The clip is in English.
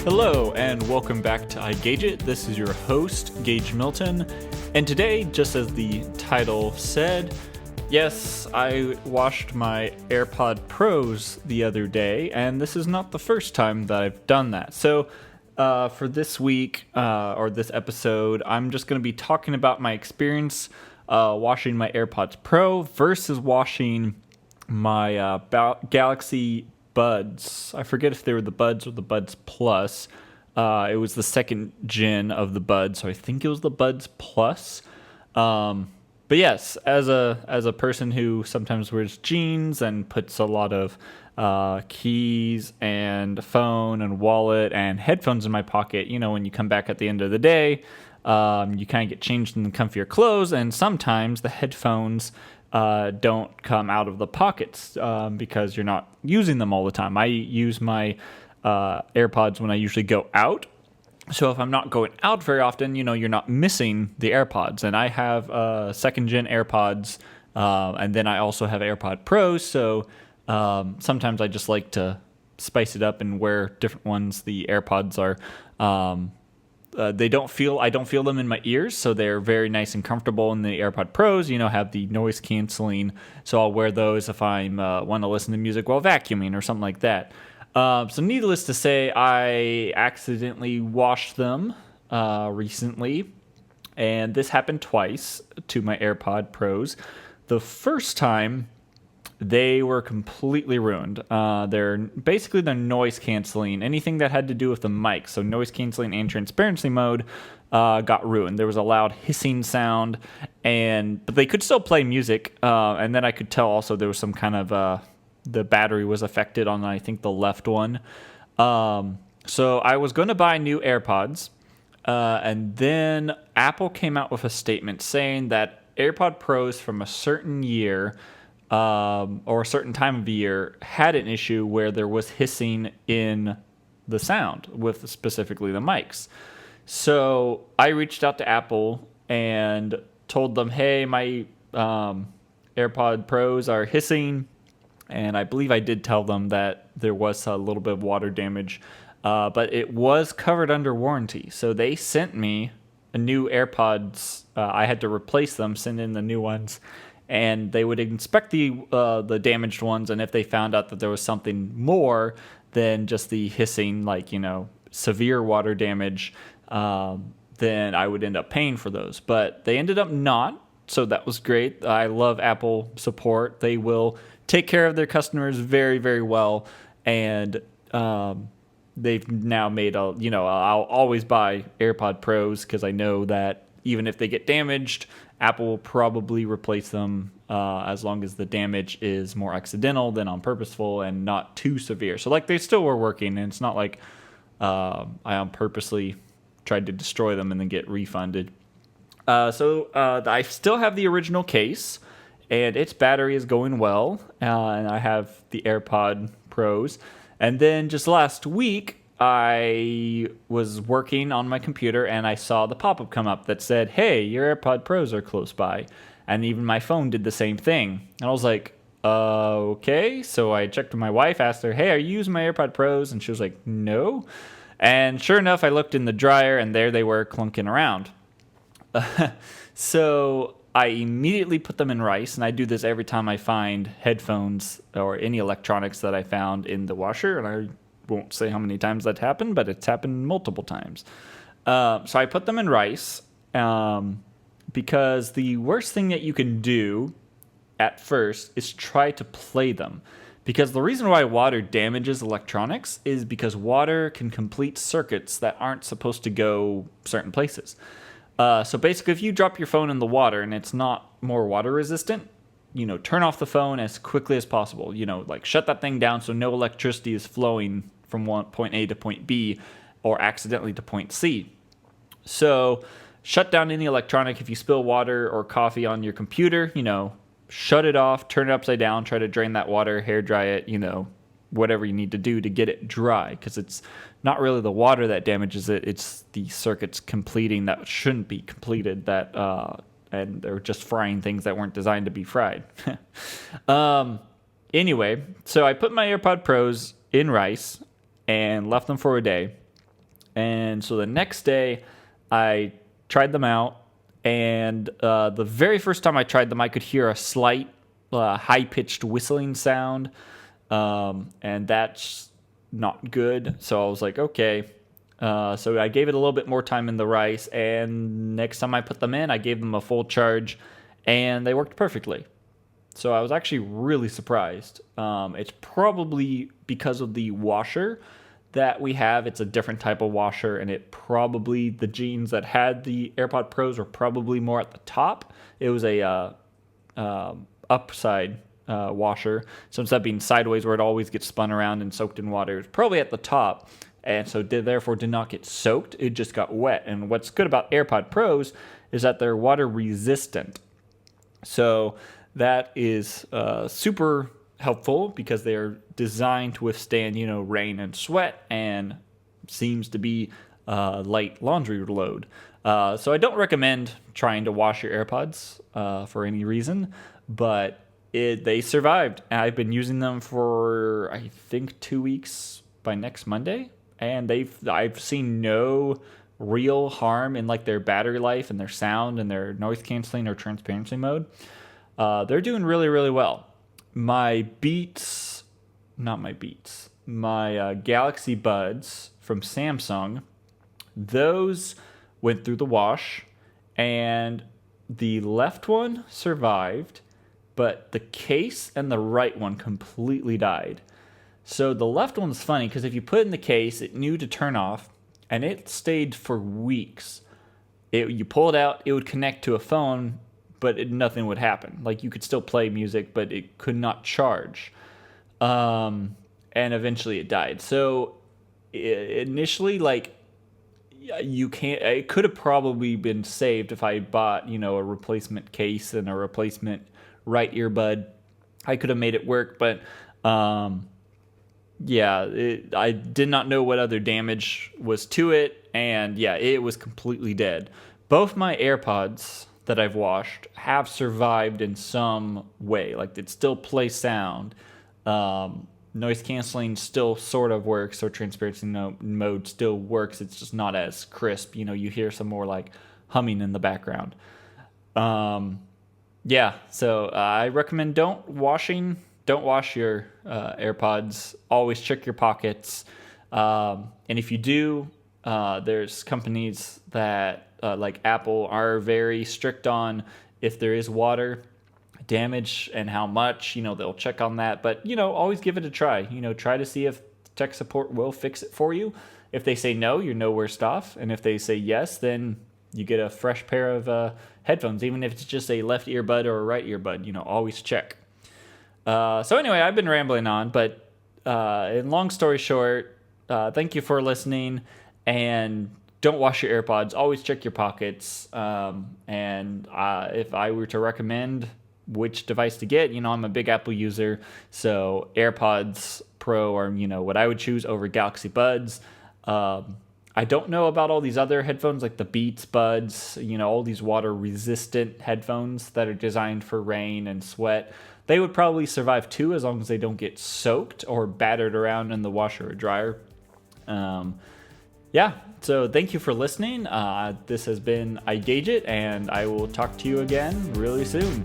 Hello and welcome back to iGageit. This is your host, Gage Milton, and today, just as the title said, yes, I washed my AirPod Pros the other day, and this is not the first time that I've done that. So for this week, or this episode, I'm just going to be talking about my experience washing my AirPods Pro versus washing my Galaxy Buds. I forget if they were the Buds or the Buds Plus. It was the second gen of the Buds, so I think it was the Buds Plus. But yes, as a person who sometimes wears jeans and puts a lot of keys and phone and wallet and headphones in my pocket, you know, when you come back at the end of the day, you kind of get changed in the comfier clothes, and sometimes the headphones don't come out of the pockets because you're not using them all the time. I use my AirPods when I usually go out. So if I'm not going out very often, you know, you're not missing the AirPods. And I have second gen AirPods, and then I also have AirPod Pros. So sometimes I just like to spice it up and wear different ones. The AirPods are I don't feel them in my ears, so they're very nice and comfortable. And the AirPod Pros, you know, have the noise canceling, so I'll wear those if I want to listen to music while vacuuming or something like that. So needless to say, I accidentally washed them recently, and this happened twice to my AirPod Pros. The first time, they were completely ruined. They're noise canceling, anything that had to do with the mic. So noise canceling and transparency mode got ruined. There was a loud hissing sound, but they could still play music. And then I could tell also there was some kind of the battery was affected on, I think, the left one. So I was going to buy new AirPods, and then Apple came out with a statement saying that AirPod Pros from a certain year or a certain time of year had an issue where there was hissing in the sound with specifically the mics. So I reached out to Apple and told them, hey, my AirPod Pros are hissing. And I believe I did tell them that there was a little bit of water damage, but it was covered under warranty. So they sent me a new AirPods. I had to replace them, send in the new ones. And they would inspect the damaged ones, and if they found out that there was something more than just the hissing, like, you know, severe water damage, then I would end up paying for those. But they ended up not, so that was great. I love Apple support. They will take care of their customers very, very well, and they've now made I'll always buy AirPod Pros because I know that even if they get damaged, Apple will probably replace them as long as the damage is more accidental than on purposeful and not too severe. So, like, they still were working, and it's not like I purposely tried to destroy them and then get refunded. So I still have the original case, and its battery is going well, and I have the AirPod Pros. And then just last week, I was working on my computer and I saw the pop-up come up that said, hey, your AirPod Pros are close by. And even my phone did the same thing. And I was like, okay. So I checked with my wife, asked her, hey, are you using my AirPod Pros? And she was like, no. And sure enough, I looked in the dryer and there they were clunking around. So I immediately put them in rice. And I do this every time I find headphones or any electronics that I found in the washer. And I won't say how many times that happened, but it's happened multiple times. So I put them in rice because the worst thing that you can do at first is try to play them. Because the reason why water damages electronics is because water can complete circuits that aren't supposed to go certain places. So basically, if you drop your phone in the water and it's not more water resistant, you know, turn off the phone as quickly as possible. You know, like, shut that thing down so no electricity is flowing from point A to point B or accidentally to point C. So shut down any electronic. If you spill water or coffee on your computer, you know, shut it off, turn it upside down, try to drain that water, hair dry it, you know, whatever you need to do to get it dry, because it's not really the water that damages it, it's the circuits completing that shouldn't be completed, that and they're just frying things that weren't designed to be fried. Anyway, so I put my AirPod Pros in rice and left them for a day. And so the next day, I tried them out. And the very first time I tried them, I could hear a slight high-pitched whistling sound. And that's not good. So I was like, okay. So I gave it a little bit more time in the rice. And next time I put them in, I gave them a full charge. And they worked perfectly. So I was actually really surprised. It's probably because of the washer that we have. It's a different type of washer, and the jeans that had the AirPod Pros were probably more at the top. It was a upside washer. So instead of being sideways where it always gets spun around and soaked in water, it was probably at the top. And so therefore did not get soaked. It just got wet. And what's good about AirPod Pros is that they're water resistant. So that is super helpful because they're designed to withstand, rain and sweat, and seems to be light laundry load. So I don't recommend trying to wash your AirPods for any reason, but they survived. I've been using them for, I think, 2 weeks by next Monday, and I've seen no real harm in like their battery life and their sound and their noise canceling or transparency mode. They're doing really, really well. My Galaxy Buds from Samsung, those went through the wash, and the left one survived, but the case and the right one completely died. So the left one's funny because if you put it in the case, it knew to turn off, and it stayed for weeks. You pull it out, it would connect to a phone, but nothing would happen. Like, you could still play music, but it could not charge. And eventually it died. So initially, it could have probably been saved if I bought, a replacement case and a replacement right earbud. I could have made it work, but I did not know what other damage was to it, and it was completely dead. Both my AirPods that I've washed have survived in some way. Like, it still plays sound. Noise canceling still sort of works, so transparency mode still works. It's just not as crisp. You hear some more like humming in the background. So I recommend don't wash your AirPods. Always check your pockets. And if you do, there's companies that like Apple are very strict on if there is water damage and how much, they'll check on that. But, always give it a try. Try to see if tech support will fix it for you. If they say no, you're nowhere off. And if they say yes, then you get a fresh pair of headphones, even if it's just a left earbud or a right earbud. Always check. So anyway, I've been rambling on, but in long story short, thank you for listening, and don't wash your AirPods. Always check your pockets. And if I were to recommend which device to get, I'm a big Apple user, so AirPods Pro are, what I would choose over Galaxy Buds. I don't know about all these other headphones like the Beats Buds, all these water resistant headphones that are designed for rain and sweat. They would probably survive too, as long as they don't get soaked or battered around in the washer or dryer. So thank you for listening. This has been iGageit, and I will talk to you again really soon.